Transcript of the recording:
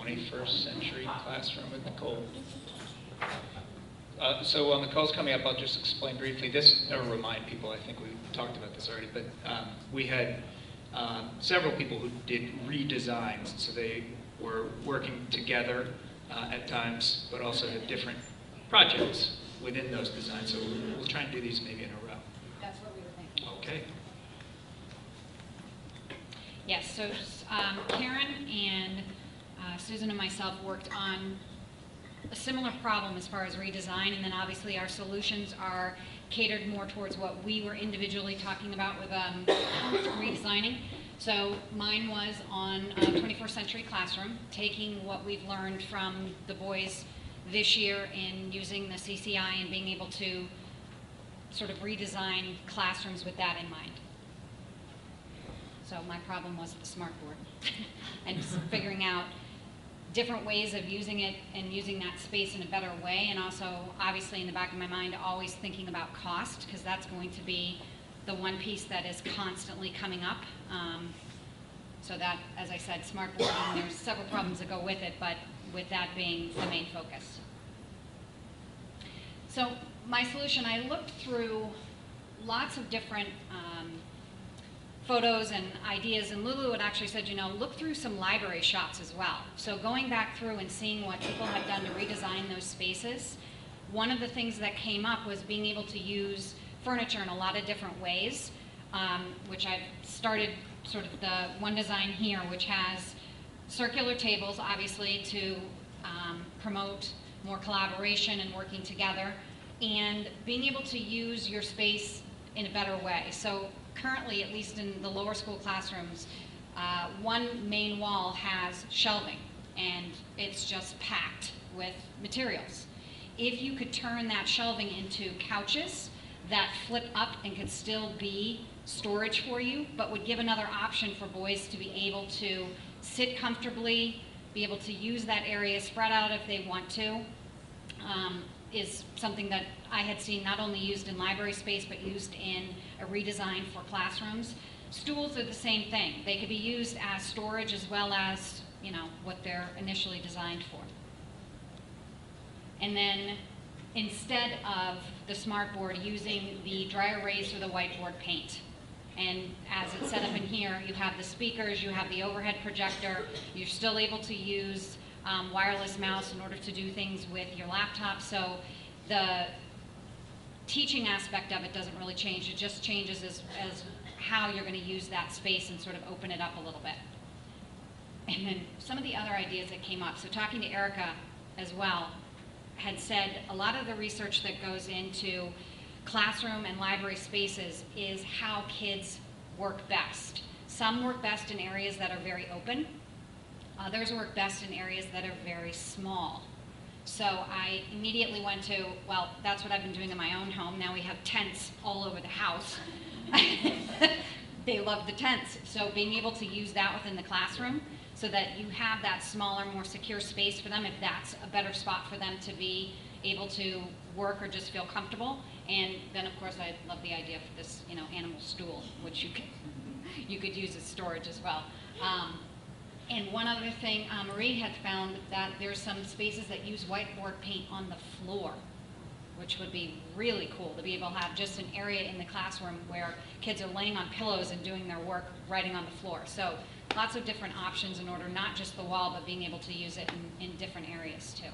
21st century classroom with Nicole. So while Nicole's coming up, I'll just explain briefly this, or remind people, I think we talked about this already, but we had several people who did redesigns, so they were working together at times, but also had different projects within those designs, so we'll try and do these maybe in a row. That's what we were thinking. Okay. Yes, so Karen and Susan and myself worked on a similar problem as far as redesign, and then obviously our solutions are catered more towards what we were individually talking about with redesigning. So mine was on 21st century classroom, taking what we've learned from the boys this year in using the CCI and being able to sort of redesign classrooms with that in mind. So my problem was the smart board and figuring out different ways of using it and using that space in a better way, and also obviously in the back of my mind always thinking about cost, because that's going to be the one piece that is constantly coming up. So that, as I said, smart board, and there's several problems that go with it, but with that being the main focus. So my solution, I looked through lots of different photos and ideas, and Lulu had actually said, you know, look through some library shots as well. So going back through and seeing what people had done to redesign those spaces, one of the things that came up was being able to use furniture in a lot of different ways, which I've started sort of the one design here, which has circular tables, obviously, to promote more collaboration and working together, and being able to use your space in a better way. So currently, at least in the lower school classrooms, one main wall has shelving, and it's just packed with materials. If you could turn that shelving into couches that flip up and could still be storage for you, but would give another option for boys to be able to sit comfortably, be able to use that area, spread out if they want to, is something that I had seen not only used in library space, but used in a redesign for classrooms. Stools are the same thing. They could be used as storage as well as, you know, what they're initially designed for. And then instead of the smart board, using the dry erase or the whiteboard paint. And as it's set up in here, you have the speakers, you have the overhead projector, you're still able to use wireless mouse in order to do things with your laptop. So the teaching aspect of it doesn't really change. It just changes as how you're going to use that space and sort of open it up a little bit. And then some of the other ideas that came up. So talking to Erica as well, had said a lot of the research that goes into classroom and library spaces is how kids work best. Some work best in areas that are very open. Others work best in areas that are very small. So I immediately went to, well, that's what I've been doing in my own home. Now we have tents all over the house. They love the tents. So being able to use that within the classroom so that you have that smaller, more secure space for them, if that's a better spot for them to be able to work or just feel comfortable. And then of course I love the idea for this, you know, animal stool, which you could use as storage as well. And one other thing, Marie had found that there's some spaces that use whiteboard paint on the floor, which would be really cool to be able to have just an area in the classroom where kids are laying on pillows and doing their work writing on the floor. So lots of different options in order, not just the wall, but being able to use it in different areas too.